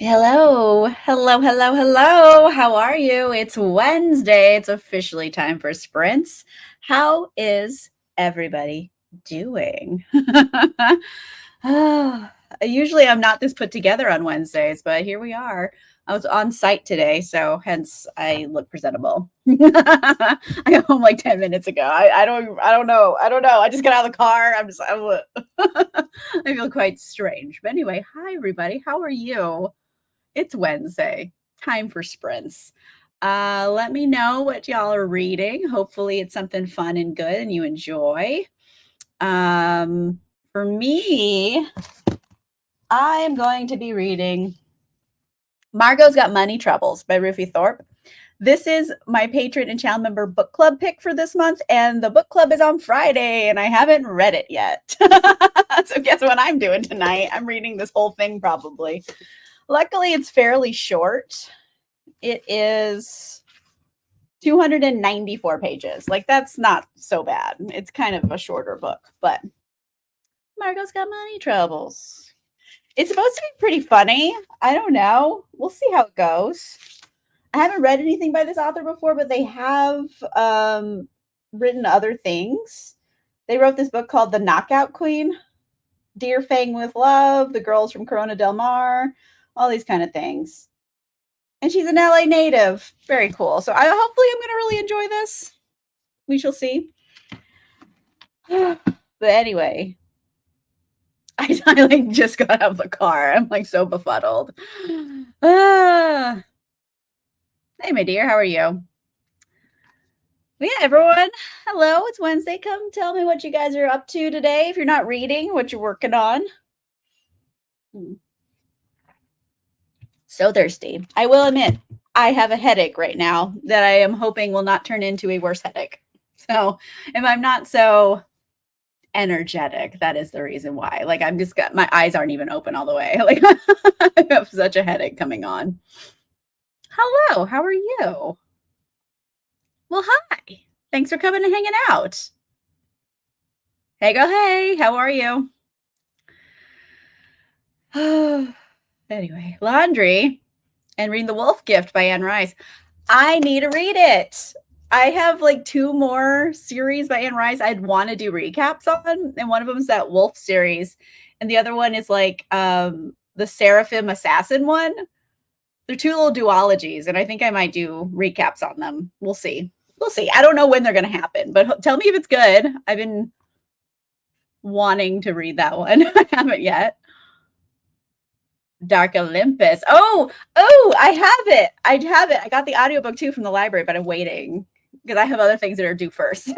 Hello, hello, hello, hello. How are you? It's Wednesday. It's officially time for sprints. How is everybody doing? Ah, usually I'm not this put together on Wednesdays, but here we are. I was on site today, so hence I look presentable. I got home like 10 minutes ago. I don't know. I don't know. I just got out of the car. I feel quite strange. But anyway, hi everybody. How are you? It's Wednesday. Time for sprints. Let me know what y'all are reading. Hopefully, it's something fun and good and you enjoy. For me, I am going to be reading Margot's Got Money Troubles by Rufi Thorpe. This is my patron and channel member book club pick for this month, and the book club is on Friday, and I haven't read it yet. So, guess what I'm doing tonight? I'm reading this whole thing probably. Luckily, it's fairly short. It is 294 pages. Like, that's not so bad. It's kind of a shorter book, but Margot's Got Money Troubles. It's supposed to be pretty funny. I don't know. We'll see how it goes. I haven't read anything by this author before, but they have written other things. They wrote this book called The Knockout Queen, Dear Fang with Love, The Girls from Corona Del Mar, all these kind of things. And she's an LA native. Very cool. So hopefully I'm going to really enjoy this. We shall see. But anyway, I like just got out of the car. I'm like so befuddled. Hey, my dear, how are you? Well, yeah, everyone. Hello, it's Wednesday. Come tell me what you guys are up to today. If you're not reading, what you're working on. So thirsty. I will admit, I have a headache right now that I am hoping will not turn into a worse headache. So if I'm not so energetic, that is the reason why. Like I'm just got my eyes aren't even open all the way. Like I have such a headache coming on. Hello, how are you? Well, hi. Thanks for coming and hanging out. Hey, go hey. How are you? Anyway, laundry and reading The Wolf Gift by Anne Rice. I need to read it. I have like two more series by Anne Rice I'd want to do recaps on, and one of them is that Wolf series, and the other one is like the Seraphim Assassin one. They're two little duologies, and I think I might do recaps on them. We'll see. We'll see. I don't know when they're going to happen, but tell me if it's good. I've been wanting to read that one. I haven't yet. Dark Olympus. Oh, I have it. I have it. I got the audiobook too from the library, but I'm waiting because I have other things that are due first.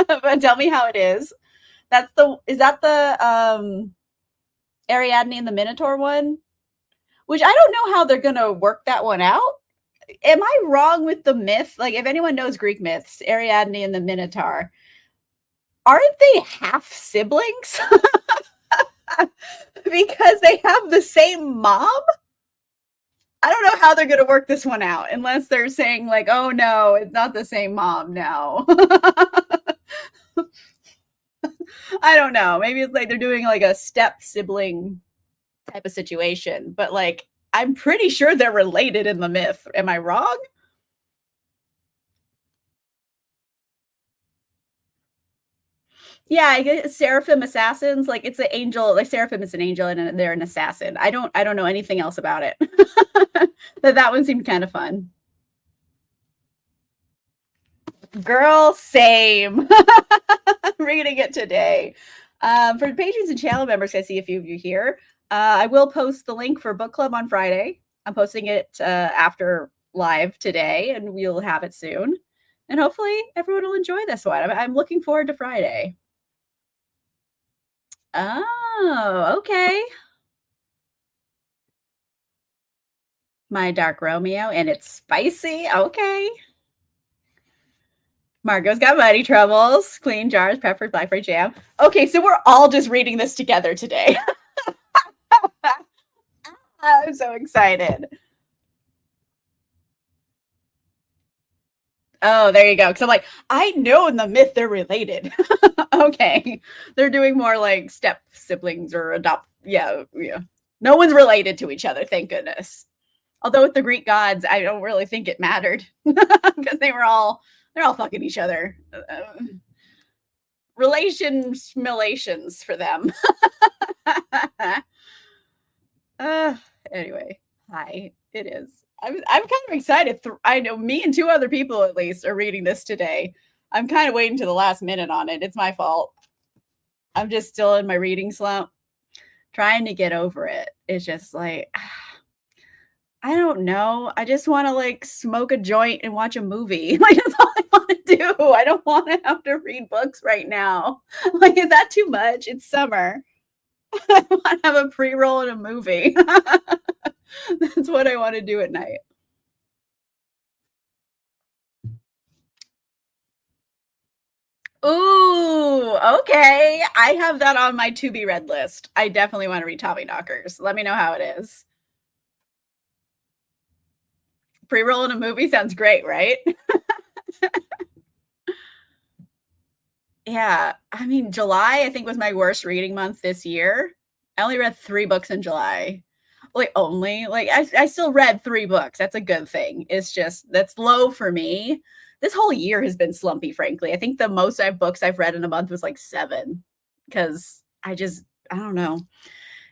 But tell me how it is. Is that the Ariadne and the Minotaur one? Which I don't know how they're gonna work that one out. Am I wrong with the myth? Like, if anyone knows Greek myths, Ariadne and the Minotaur, aren't they half siblings? Because they have the same mom? I don't know how they're going to work this one out unless they're saying, like, oh no, it's not the same mom now. I don't know. Maybe it's like they're doing like a step sibling type of situation, but like, I'm pretty sure they're related in the myth. Am I wrong? Yeah, I guess Seraphim assassins, like it's an angel, like Seraphim is an angel and they're an assassin. I don't know anything else about it. That one seemed kind of fun. Girl, same. Reading it today. For patrons and channel members, I see a few of you here. I will post the link for book club on Friday. I'm posting it after live today, and we'll have it soon. And hopefully, everyone will enjoy this one. I'm looking forward to Friday. Oh, okay. My Dark Romeo, and it's spicy. Okay. Margot's Got Money Troubles, Clean Jars, Peppered Blackberry Jam. Okay, so we're all just reading this together today. I'm so excited. Oh, there you go. Because I'm like, I know in the myth they're related. Okay. They're doing more like step siblings or adopt. Yeah, yeah. No one's related to each other, thank goodness. Although with the Greek gods, I don't really think it mattered because they're all fucking each other. Relations for them. uh, anyway, hi. It is. I'm kind of excited. I know me and two other people at least are reading this today. I'm kind of waiting to the last minute on it. It's my fault. I'm just still in my reading slump, trying to get over it. It's just like I don't know. I just want to like smoke a joint and watch a movie. Like that's all I want to do. I don't want to have to read books right now. Like, is that too much? It's summer. I want to have a pre-roll in a movie. That's what I want to do at night. Ooh, okay. I have that on my to be read list. I definitely want to read Tommyknockers. Let me know how it is. Pre-roll in a movie sounds great, right? Yeah. I mean, July, I think, was my worst reading month this year. I only read 3 books in July. Like, only. Like, I still read 3 books. That's a good thing. It's just that's low for me. This whole year has been slumpy, frankly. I think the most books I've read in a month was like 7 because I don't know.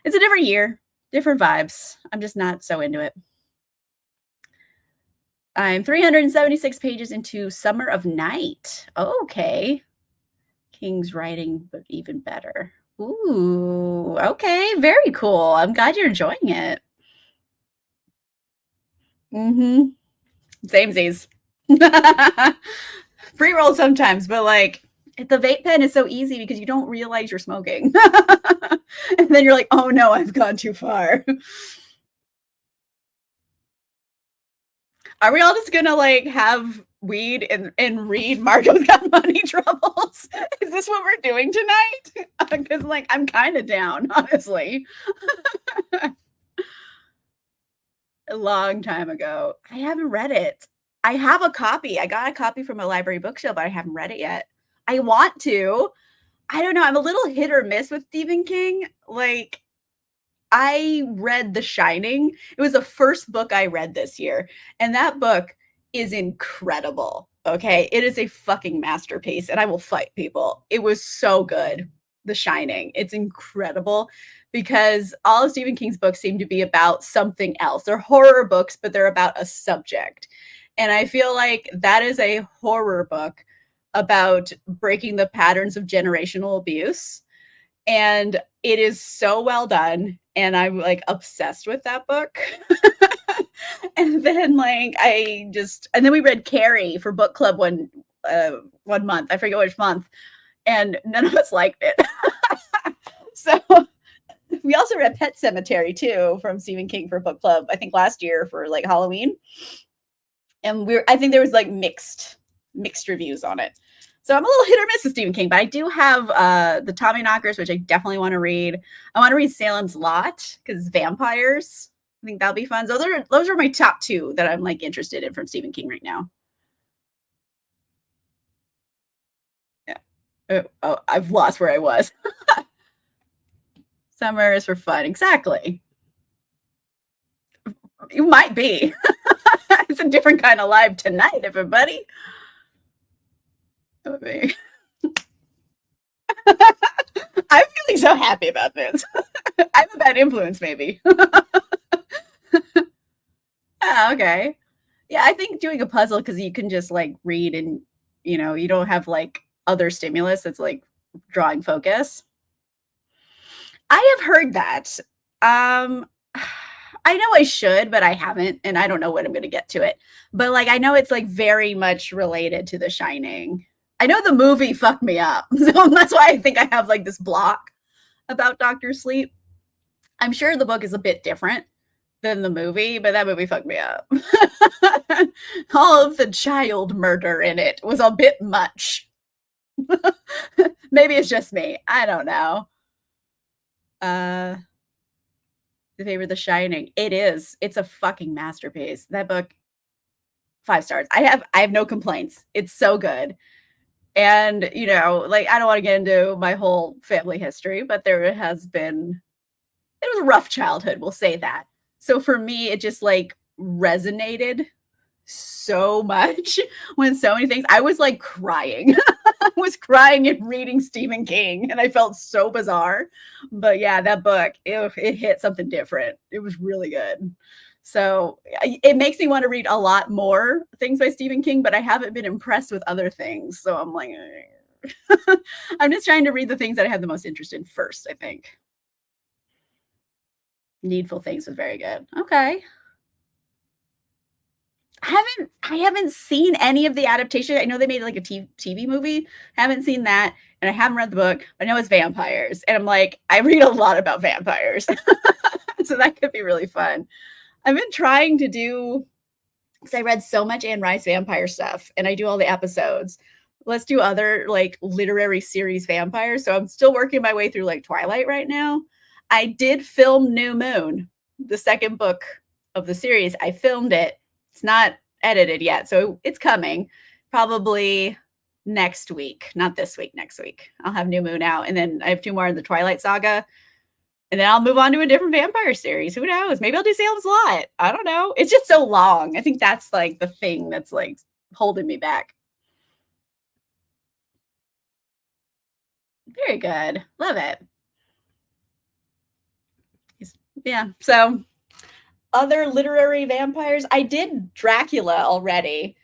It's a different year, different vibes. I'm just not so into it. I'm 376 pages into Summer of Night. Okay. King's writing, but even better. Ooh, okay, very cool. I'm glad you're enjoying it. Mm-hmm. Samesies. Pre-roll sometimes, but like the vape pen is so easy because you don't realize you're smoking. And then you're like, oh no, I've gone too far. Are we all just gonna like have weed and read Margot's Got Money Troubles? Is this what we're doing tonight? Because like I'm kind of down, honestly. A long time ago. I haven't read it. I have a copy. I got a copy from a library bookshelf, but I haven't read it yet. I want to. I don't know. I'm a little hit or miss with Stephen King. Like, I read The Shining. It was the first book I read this year. And that book is incredible. Okay. It is a fucking masterpiece. And I will fight people. It was so good. The Shining. It's incredible because all of Stephen King's books seem to be about something else. They're horror books, but they're about a subject. And I feel like that is a horror book about breaking the patterns of generational abuse. And it is so well done. And I'm like obsessed with that book. And then and then we read Carrie for book club one month. I forget which month. And none of us liked it. So we also read Pet Cemetery too from Stephen King for book club, I think last year for like Halloween. And I think there was like mixed reviews on it. So I'm a little hit or miss with Stephen King, but I do have the Tommyknockers, which I definitely want to read. I want to read Salem's Lot because vampires. I think that'll be fun. So those are my top 2 that I'm like interested in from Stephen King right now. Yeah. Oh, I've lost where I was. Summer is for fun. Exactly. You might be. It's a different kind of live tonight, everybody. I'm feeling so happy about this. I'm a bad influence, maybe. Okay. Yeah, I think doing a puzzle because you can just like read and you don't have like other stimulus that's like drawing focus. I have heard that. I know I should, but I haven't, and I don't know when I'm gonna get to it. But like I know it's like very much related to The Shining. I know the movie fucked me up. So that's why I think I have like this block about Doctor Sleep. I'm sure the book is a bit different than the movie, but that movie fucked me up. All of the child murder in it was a bit much. Maybe it's just me. I don't know. The favorite The Shining. It is. It's a fucking masterpiece. That book, 5 stars. I have no complaints. It's so good. And, like I don't want to get into my whole family history, but there has been it was a rough childhood, we'll say that. So for me, it just like resonated so much when so many things I was like crying. I was crying and reading Stephen King and I felt so bizarre. But yeah, that book, it hit something different. It was really good. So it makes me want to read a lot more things by Stephen King, but I haven't been impressed with other things. So I'm like, I'm just trying to read the things that I have the most interest in first, I think. Needful Things was very good. Okay. I haven't seen any of the adaptation. I know they made like a TV movie. Haven't seen that, and I haven't read the book. But I know it's vampires, and I'm like, I read a lot about vampires, so that could be really fun. I've been trying to do because I read so much Anne Rice vampire stuff, and I do all the episodes. Let's do other like literary series vampires. So I'm still working my way through like Twilight right now. I did film New Moon, the second book of the series. I filmed it. It's not edited yet, so it's coming probably next week, not this week, next week. I'll have New Moon out, and then I have 2 more in the Twilight Saga, and then I'll move on to a different vampire series. Who knows? Maybe I'll do Salem's Lot. I don't know. It's just so long. I think that's like the thing that's like holding me back. Very good. Love it. Yeah. So other literary vampires, I did Dracula already.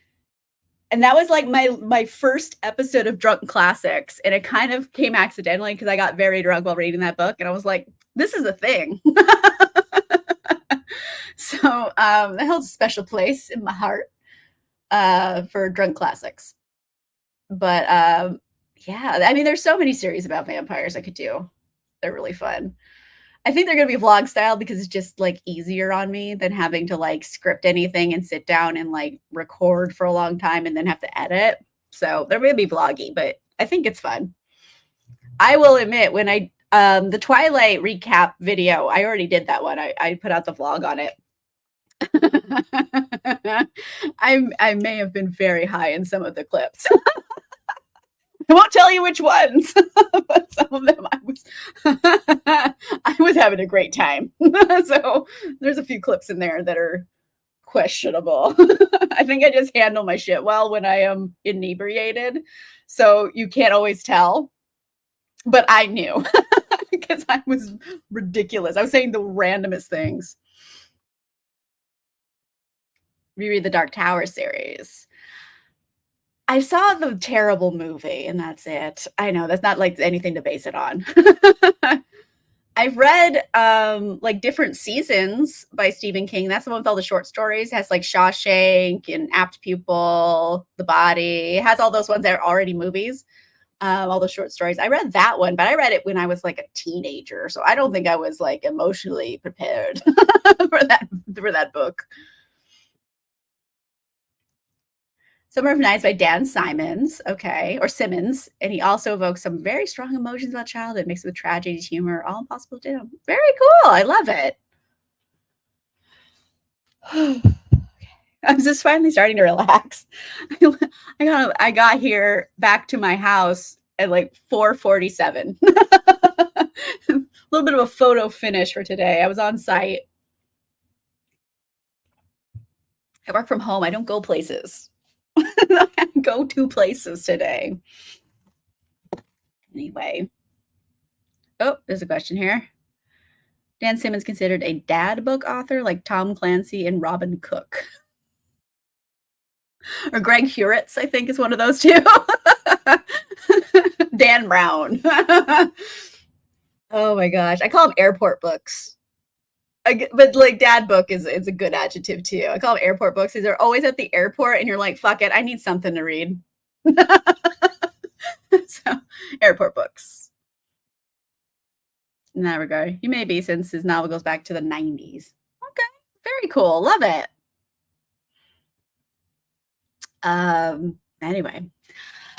And that was like my first episode of Drunk Classics, and it kind of came accidentally because I got very drunk while reading that book, and I was like, "This is a thing." So that holds a special place in my heart for Drunk Classics. But yeah, I mean, there's so many series about vampires I could do. They're really fun. I think they're gonna be vlog style because it's just like easier on me than having to like script anything and sit down and like record for a long time and then have to edit. So they're gonna be vloggy, but I think it's fun. I will admit when I the Twilight recap video, I already did that one. I put out the vlog on it. I may have been very high in some of the clips. I won't tell you which ones, but some of them I was having a great time. So there's a few clips in there that are questionable. I think I just handle my shit well when I am inebriated. So you can't always tell. But I knew because I was ridiculous. I was saying the randomest things. Reread the Dark Tower series. I saw the terrible movie, and that's it. I know that's not like anything to base it on. I've read like different seasons by Stephen King. That's the one with all the short stories. It has like Shawshank and Apt Pupil, The Body. It has all those ones that are already movies. All the short stories. I read that one, but I read it when I was like a teenager, so I don't think I was like emotionally prepared for that book. Summer of Nights by Dan Simons, okay, or Simmons, and he also evokes some very strong emotions about childhood, mixed with tragedy, humor, all impossible to do. Very cool. I love it. I'm just finally starting to relax. I got here back to my house at like 4:47. A little bit of a photo finish for today. I was on site. I work from home. I don't go places. I go to places today. Anyway. Oh, there's a question here. Dan Simmons considered a dad book author like Tom Clancy and Robin Cook. Or Greg Hurwitz, I think, is one of those two. Dan Brown. Oh my gosh. I call them airport books. But like dad book is a good adjective too. I call them airport books because they're always at the airport and you're like, fuck it, I need something to read. So airport books. In that regard. You may be, since his novel goes back to the 90s. Okay. Very cool. Love it. Anyway.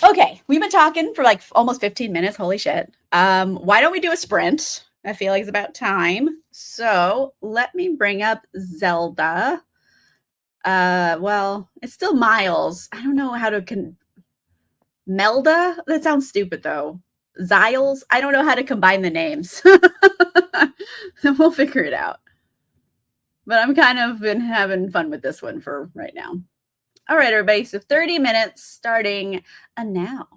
Okay, we've been talking for like almost 15 minutes. Holy shit. Why don't we do a sprint? I feel like it's about time. So let me bring up Zelda. Well, it's still Miles. I don't know how to Melda? That sounds stupid though. Xiles. I don't know how to combine the names. We'll figure it out. But I'm kind of been having fun with this one for right now. All right, everybody. So 30 minutes starting now.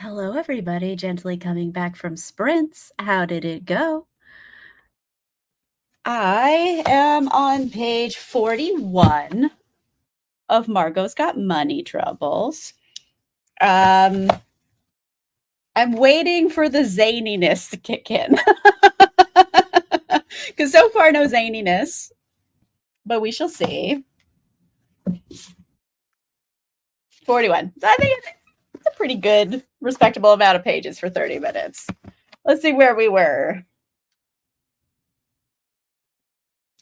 Hello, everybody. Gently coming back from sprints. How did it go? I am on page 41 of Margot's Got Money Troubles. I'm waiting for the zaniness to kick in. Because so far, no zaniness. But we shall see. 41. So I think it's a pretty good, respectable amount of pages for 30 minutes. Let's see where we were.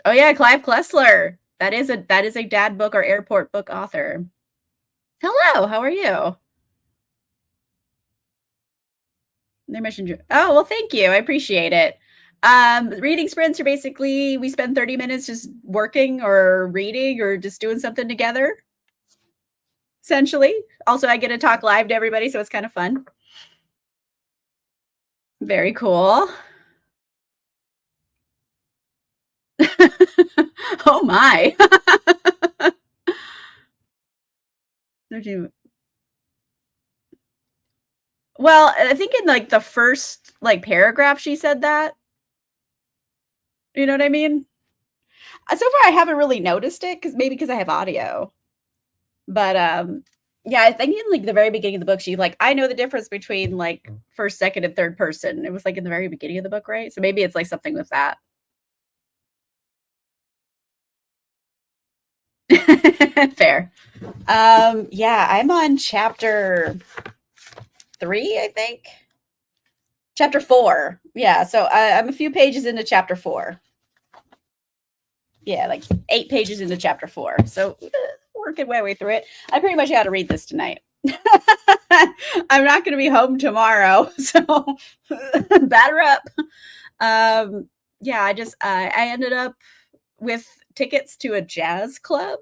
Oh yeah, Clive Klessler. That is a dad book or airport book author. Hello, how are you? They mentioned oh well, thank you. I appreciate it. Reading sprints are basically we spend 30 minutes just working or reading or just doing something together. Essentially. Also, I get to talk live to everybody, so it's kind of fun. Very cool. Oh my. Well, I think in like the first like paragraph she said that. You know what I mean? So far I haven't really noticed it because I have audio. But yeah, I think in like the very beginning of the book, she like I know the difference between like first, second, and third person. It was like in the very beginning of the book, right? So maybe it's like something with that. Fair. Yeah, I'm on chapter 3, I think. Chapter 4. Yeah, so I'm a few pages into chapter 4. Yeah, like 8 pages into chapter 4. So working my way through it. I pretty much got to read this tonight. I'm not going to be home tomorrow, so batter up. Yeah, I ended up with tickets to a jazz club.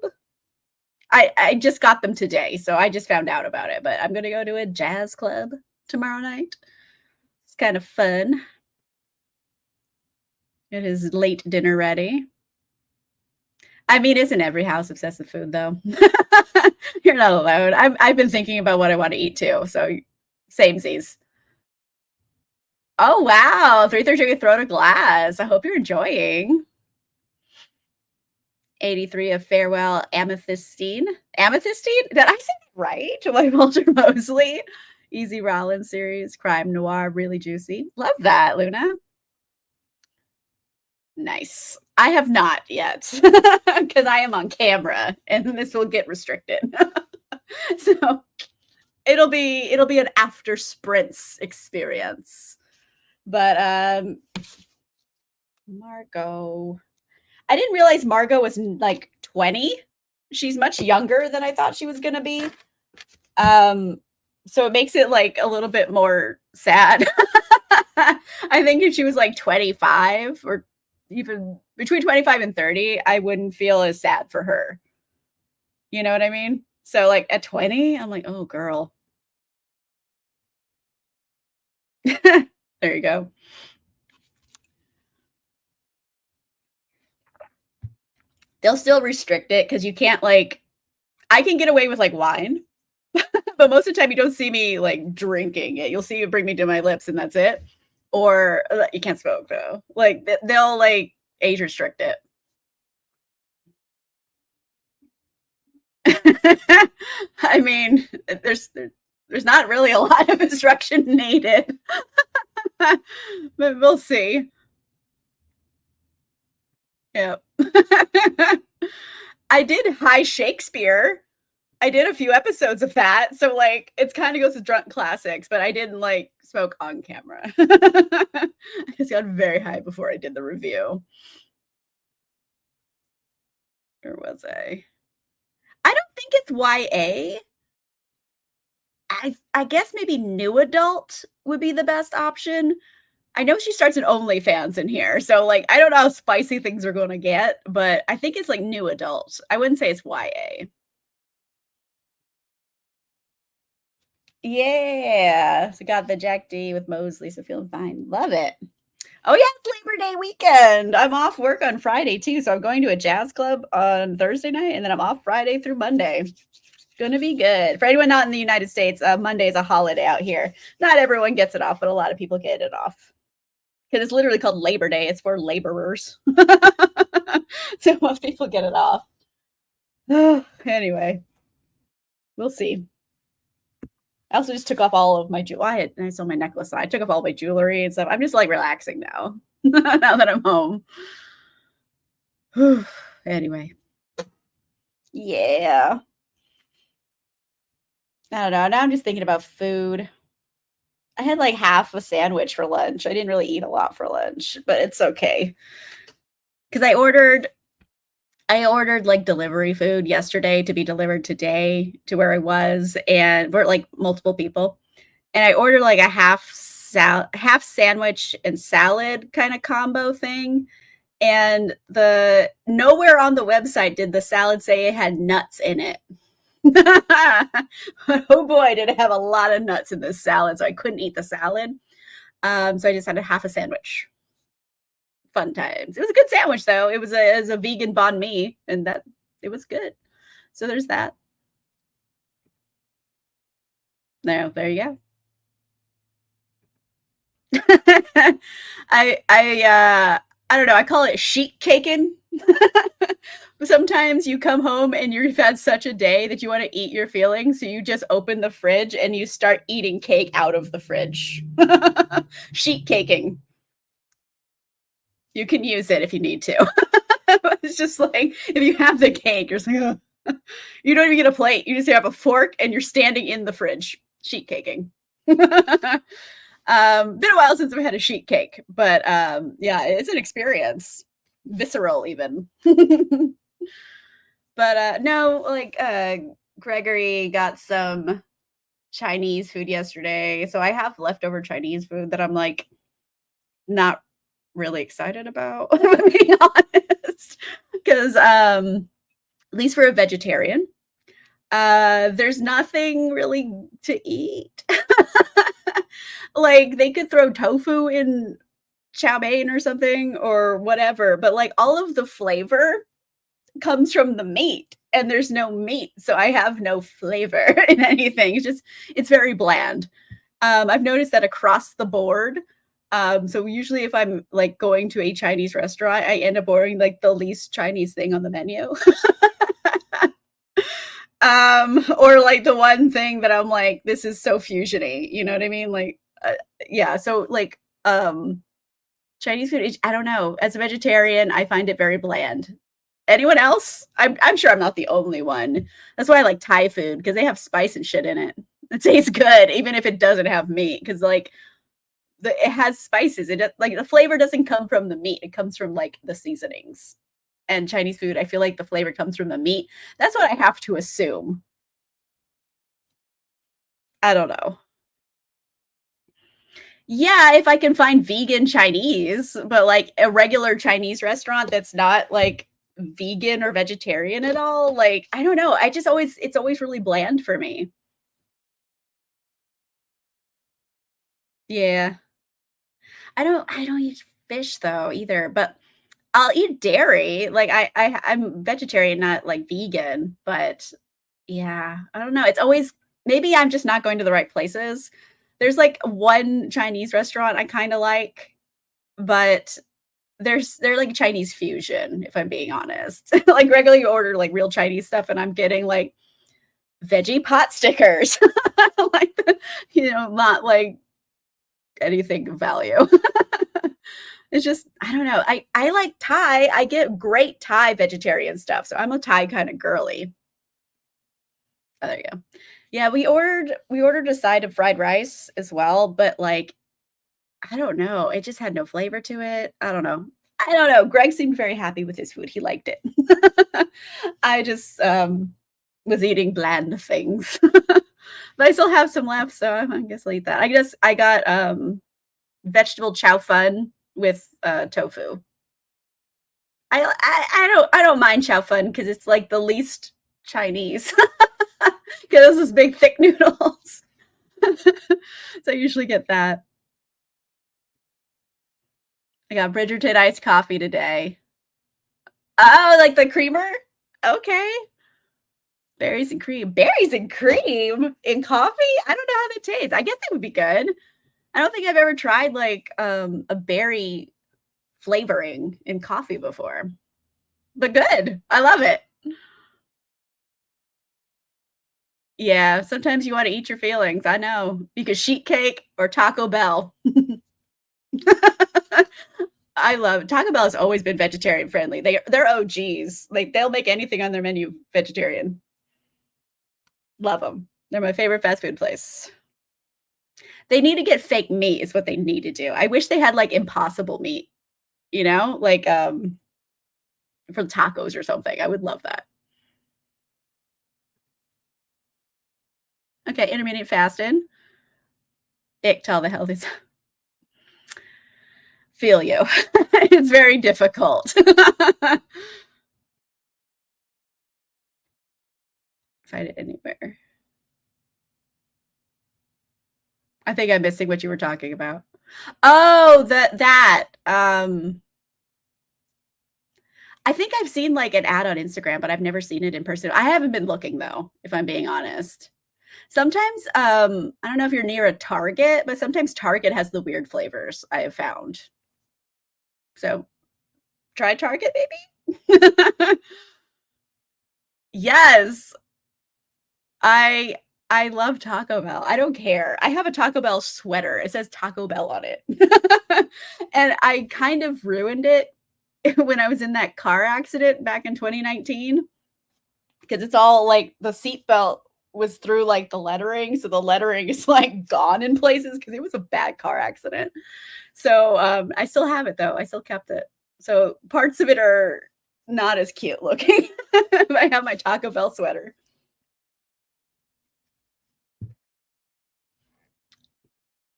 I just got them today, so I just found out about it. But I'm going to go to a jazz club tomorrow night. It's kind of fun. It is late dinner ready. I mean, isn't every house obsessed with food though? You're not alone. I've been thinking about what I want to eat too. So samesies. Oh wow, 333 Throne of Glass. I hope you're enjoying. 83 of Farewell Amethystine. Amethystine? Did I say it right? By Walter Mosley. Easy Rollins series, crime noir, really juicy. Love that, Luna. Nice. I have not yet because I am on camera and this will get restricted. So it'll be an after sprints experience. But Margot. I didn't realize Margot was like 20. She's much younger than I thought she was gonna be. So it makes it like a little bit more sad. I think if she was like 25 or even between 25 and 30, I wouldn't feel as sad for her. You know what I mean? So like at 20, I'm like, oh girl. There you go. They'll still restrict it because you can't like I can get away with like wine, but most of the time you don't see me like drinking it. You'll see it bring me to my lips and that's it. Or you can't smoke though. Like they'll like age restrict it. I mean, there's not really a lot of instruction needed, but we'll see. Yeah. I did High Shakespeare. I did a few episodes of that, so like it's kind of goes to drunk classics, but I didn't like smoke on camera. I just got very high before I did the review. Where was I? I don't think it's YA. I guess maybe new adult would be the best option. I know she starts an OnlyFans in here, so like I don't know how spicy things are going to get, but I think it's like new adult. I wouldn't say it's YA. Yeah, so got the Jack D with Mosley, so feeling fine. Love it. Oh yeah, it's Labor Day weekend. I'm off work on Friday too, so I'm going to a jazz club on Thursday night, and then I'm off Friday through Monday. Gonna be good. For anyone not in the United States, Monday is a holiday out here. Not everyone gets it off, but a lot of people get it off. Because it's literally called Labor Day. It's for laborers. So most people get it off. Anyway, we'll see. I also just took off all of my jewelry. I saw my necklace. I took off all my jewelry and stuff. I'm just like relaxing now. Now that I'm home. Anyway. Yeah. I don't know. Now I'm just thinking about food. I had like half a sandwich for lunch. I didn't really eat a lot for lunch, but it's okay. Cuz I ordered like delivery food yesterday to be delivered today to where I was, and we're like multiple people. And I ordered like a half sandwich and salad kind of combo thing. And the nowhere on the website did the salad say it had nuts in it. Oh boy, did it have a lot of nuts in this salad, so I couldn't eat the salad. So I just had a half a sandwich. Fun times. It was a good sandwich though. It was a vegan banh mi, and that it was good. So there's that. There you go. I don't know. I call it sheet caking. Sometimes you come home and you've had such a day that you want to eat your feelings, so you just open the fridge and you start eating cake out of the fridge. Sheet caking. You can use it if you need to. It's just like if you have the cake, you're just like, oh. You don't even get a plate. You just have a fork and you're standing in the fridge, sheet caking. Been a while since I've had a sheet cake, but yeah, it's an experience. Visceral even. But no, like Gregory got some Chinese food yesterday, so I have leftover Chinese food that I'm like not really excited about, if I'm being honest. Because at least for a vegetarian, there's nothing really to eat. Like they could throw tofu in chow mein or something or whatever, but like all of the flavor comes from the meat and there's no meat, so I have no flavor in anything. It's very bland. I've noticed that across the board. So usually if I'm like going to a Chinese restaurant, I end up ordering like the least Chinese thing on the menu. Or like the one thing that I'm like, this is so fusiony, you know what I mean? Like yeah, so like Chinese food, I don't know. As a vegetarian, I find it very bland. Anyone else? I'm sure I'm not the only one. That's why I like Thai food because they have spice and shit in it. It tastes good even if it doesn't have meat because like it has spices. Like the flavor doesn't come from the meat. It comes from like the seasonings. And Chinese food, I feel like the flavor comes from the meat. That's what I have to assume. I don't know. Yeah, if I can find vegan Chinese, but like a regular Chinese restaurant that's not like vegan or vegetarian at all, like I don't know. It's always really bland for me. Yeah. I don't eat fish though either, but I'll eat dairy. Like I'm vegetarian, not like vegan, but yeah, I don't know. It's always maybe I'm just not going to the right places. There's like one Chinese restaurant I kind of like, but they're like Chinese fusion, if I'm being honest. Like regularly you order like real Chinese stuff and I'm getting like veggie pot stickers. Like not like anything of value. It's just I don't know. I like Thai. I get great Thai vegetarian stuff. So I'm a Thai kind of girly. Oh, there you go. Yeah, we ordered a side of fried rice as well, but like I don't know. It just had no flavor to it. I don't know. I don't know. Greg seemed very happy with his food. He liked it. I just was eating bland things. But I still have some left, so I guess I'll eat that. I guess I got vegetable chow fun with tofu. I don't mind chow fun because it's like the least Chinese. Because those big thick noodles. So I usually get that. I got Bridgerton iced coffee today. Oh, like the creamer? Okay. Berries and cream. Berries and cream in coffee? I don't know how that tastes. I guess it would be good. I don't think I've ever tried like a berry flavoring in coffee before. But good. I love it. Yeah, sometimes you wanna eat your feelings, I know. You could sheet cake or Taco Bell. I love Taco Bell has always been vegetarian friendly. They're OGs. Like, they'll make anything on their menu vegetarian. Love them. 'Em. They're my favorite fast food place. They need to get fake meat is what they need to do. I wish they had, like, impossible meat, like, for tacos or something. I would love that. Okay, intermittent fasting. Ick to all the healthy feel you. It's very difficult. Find it anywhere. I think I'm missing what you were talking about. Oh, I think I've seen, like, an ad on Instagram, but I've never seen it in person. I haven't been looking though, if I'm being honest. Sometimes, I don't know if you're near a Target, but sometimes Target has the weird flavors I have found. So, try Target maybe? Yes. I I love Taco Bell. I don't care. I have a Taco Bell sweater. It says Taco Bell on it. And I kind of ruined it when I was in that car accident back in 2019 because it's all like the seatbelt was through like the lettering. So the lettering is like gone in places because it was a bad car accident. So I still have it though. I still kept it. So parts of it are not as cute looking. I have my Taco Bell sweater.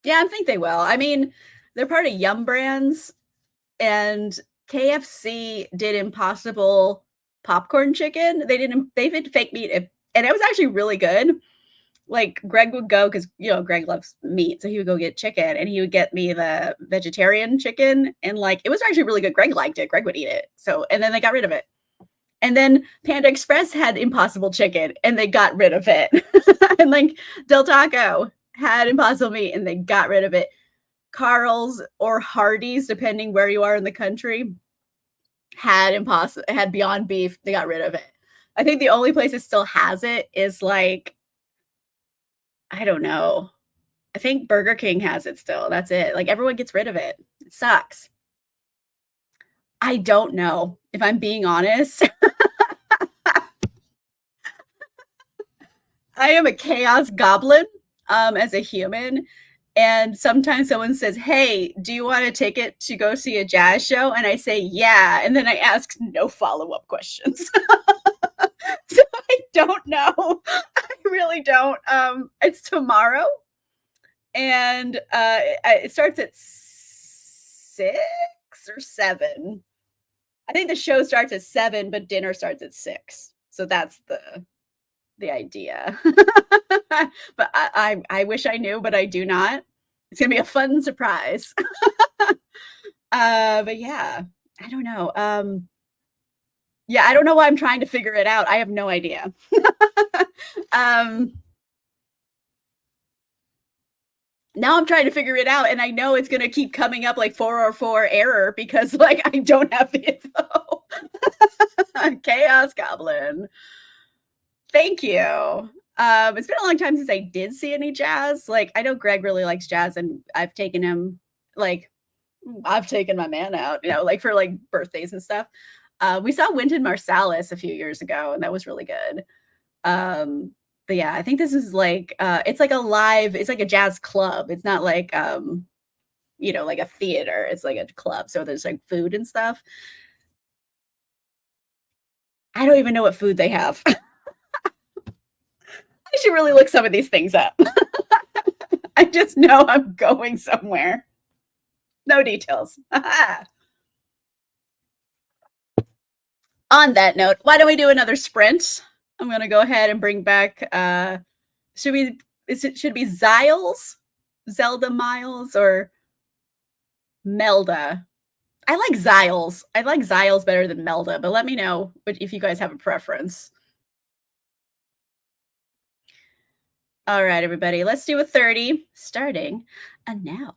Yeah, I think they will. I mean, they're part of Yum Brands, and KFC did Impossible popcorn chicken. They did fake meat, and it was actually really good. Like Greg would go because Greg loves meat, so he would go get chicken, and he would get me the vegetarian chicken, and like it was actually really good. Greg liked it. Greg would eat it. So, and then they got rid of it. And then Panda Express had Impossible chicken, and they got rid of it. And like Del Taco had Impossible meat, and they got rid of it. Carl's or Hardee's, depending where you are in the country, had Beyond Beef. They got rid of it. I think the only place that still has it is like I don't know. I think Burger King has it still. That's it. Like everyone gets rid of it. It sucks. I don't know if I'm being honest. I am a chaos goblin as a human. And sometimes someone says, "Hey, do you want a ticket to go see a jazz show?" And I say, "Yeah." And then I ask no follow up questions. So I don't know. I really don't. It's tomorrow, and it starts at 6 or 7. I think the show starts at 7, but dinner starts at 6. So that's the idea. But I wish I knew, but I do not. It's gonna be a fun surprise. But yeah, I don't know. Yeah, I don't know why I'm trying to figure it out. I have no idea. um, Now I'm trying to figure it out, and I know it's gonna keep coming up like 404 error because like I don't have the info. Chaos Goblin. Thank you. It's been a long time since I did see any jazz. Like, I know Greg really likes jazz, and like, I've taken my man out, like for like birthdays and stuff. We saw Wynton Marsalis a few years ago, and that was really good. Um, but yeah, I think this is like it's like a jazz club. It's not like like a theater. It's like a club. So there's like food and stuff. I don't even know what food they have. I should really look some of these things up. I just know I'm going somewhere. No details. On that note, why don't we do another sprint? I'm gonna go ahead and bring back should it be Ziles? Zelda Miles or Melda? I like Ziles. I like Ziles better than Melda, but let me know if you guys have a preference. All right, everybody, let's do a 30 starting now.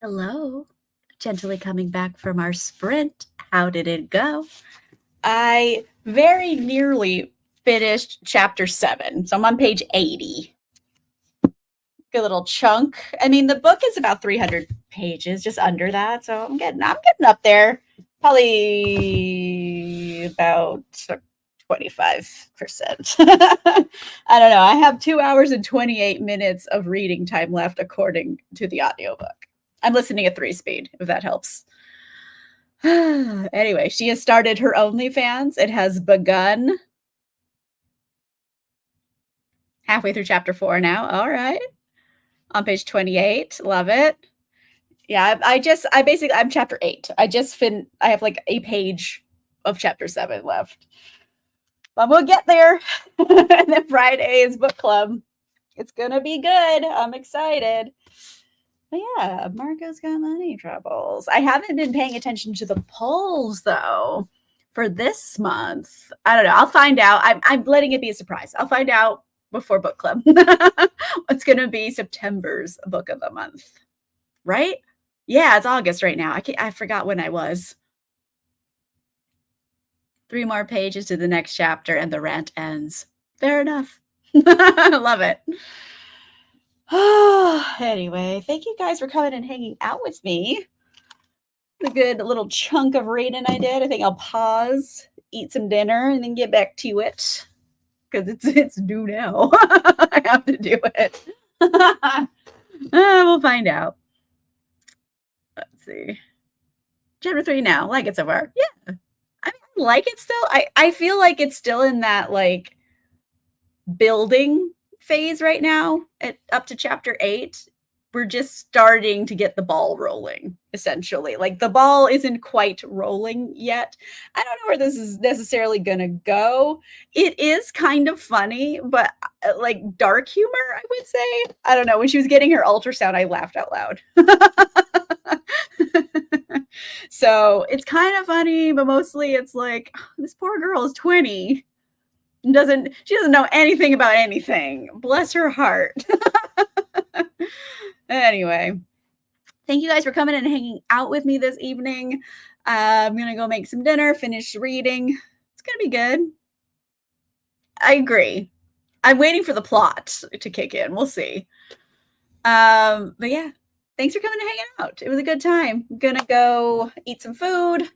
Hello. Gently coming back from our sprint. How did it go? I very nearly finished chapter 7. So I'm on page 80. Good little chunk. I mean, the book is about 300 pages, just under that. So I'm getting up there. Probably about 25%. I don't know. I have 2 hours and 28 minutes of reading time left according to the audiobook. I'm listening at 3 speed, if that helps. Anyway, she has started her OnlyFans. It has begun. Halfway through chapter 4 now. All right. On page 28. Love it. Yeah, I'm chapter 8. I have like a page of chapter 7 left. But we'll get there. And then Friday is book club. It's gonna be good. I'm excited. But yeah, Marco's got money troubles. I haven't been paying attention to the polls though for this month. I don't know. I'll find out. I'm letting it be a surprise. I'll find out before book club. What's gonna be September's book of the month, right? Yeah, it's August right now. I forgot when I was. 3 more pages to the next chapter and the rant ends. Fair enough. I love it. Anyway, thank you guys for coming and hanging out with me. The good little chunk of reading I did. I think I'll pause, eat some dinner, and then get back to it because it's due now. I have to do it. We'll find out. Let's see. Chapter 3 now. Like it so far. Yeah. I mean, I like it still. I feel like it's still in that like building phase right now up to chapter 8. We're just starting to get the ball rolling, essentially. Like the ball isn't quite rolling yet. I don't know where this is necessarily going to go. It is kind of funny, but like dark humor, I would say. I don't know. When she was getting her ultrasound, I laughed out loud. So it's kind of funny, but mostly it's like, oh, this poor girl is 20. She doesn't know anything about anything. Bless her heart. Anyway, thank you guys for coming and hanging out with me this evening. I'm going to go make some dinner, finish reading. It's going to be good. I agree. I'm waiting for the plot to kick in. We'll see. But yeah, thanks for coming and hanging out. It was a good time. I'm going to go eat some food.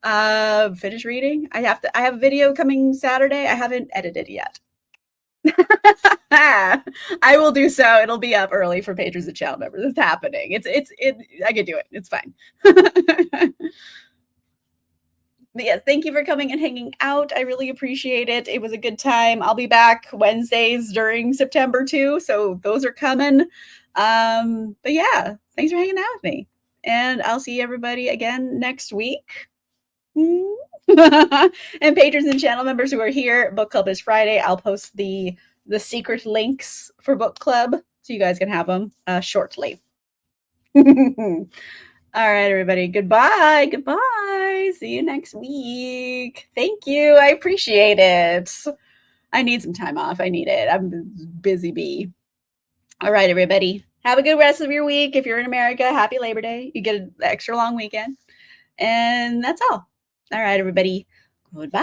Finish reading. I have a video coming Saturday. I haven't edited yet. I will do so. It'll be up early for patrons and channel members. It's happening. I can do it. It's fine. But yes, thank you for coming and hanging out. I really appreciate it. It was a good time. I'll be back Wednesdays during September too, so those are coming. But yeah, thanks for hanging out with me. And I'll see everybody again next week. And patrons and channel members who are here, book club is Friday. I'll post the secret links for book club so you guys can have them shortly. All right, everybody. Goodbye. See you next week. Thank you. I appreciate it. I need some time off. I need it. I'm a busy bee. All right, everybody. Have a good rest of your week. If you're in America, happy Labor Day. You get an extra long weekend. And that's all. All right, everybody. Goodbye.